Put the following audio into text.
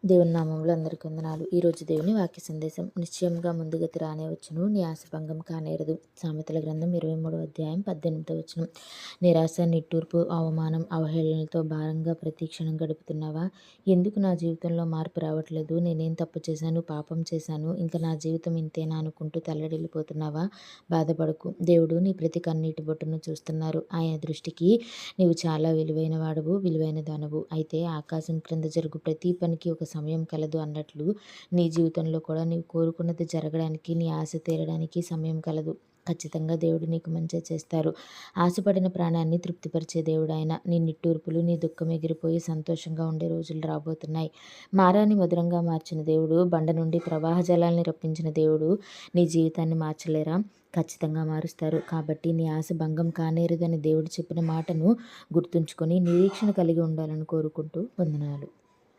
దేవుని నామములో అందరికీ వందనాలు. ఈరోజు దేవుని వాక్య సందేశం. నిశ్చయంగా ముందుగతి రానే వచ్చును, నీ ఆశ భంగం కానేరదు. సామెతల గ్రంథం 23వ అధ్యాయం 18వ వచనం. నిరాశ, నిట్టూర్పు, అవమానం, అవహేళనలతో భారంగా ప్రతి క్షణం గడుపుతున్నావా? ఎందుకు నా జీవితంలో మార్పు రావట్లేదు? నేనేం తప్పు చేశాను, పాపం చేశాను, ఇంకా నా జీవితం ఇంతేనా అనుకుంటూ తల్లడిల్లిపోతున్నావా? బాధపడకు. దేవుడు నీ ప్రతి కన్నీటి బొట్టును చూస్తున్నారు. ఆయన దృష్టికి నీవు చాలా విలువైన వాడవు, విలువైన దానవు. అయితే ఆకాశం క్రింద జరుగు ప్రతి పనికి ఒక సమయం కలదు అన్నట్లు నీ జీవితంలో కూడా నీవు కోరుకున్నది జరగడానికి, నీ ఆశ తీరడానికి సమయం కలదు. ఖచ్చితంగా దేవుడు నీకు మంచి చేస్తారు. ఆశపడిన ప్రాణాన్ని తృప్తిపరిచే దేవుడు ఆయన. నీ నిట్టూర్పులు, నీ దుఃఖం ఎగిరిపోయి సంతోషంగా ఉండే రోజులు రాబోతున్నాయి. మారాన్ని మధురంగా మార్చిన దేవుడు, బండ నుండి ప్రవాహ జలాల్ని రప్పించిన దేవుడు నీ జీవితాన్ని మార్చలేరా? ఖచ్చితంగా మారుస్తారు. కాబట్టి నీ ఆశ భంగం కానేరదని దేవుడు చెప్పిన మాటను గుర్తుంచుకొని నిరీక్షణ కలిగి ఉండాలని కోరుకుంటూ వందనాలు.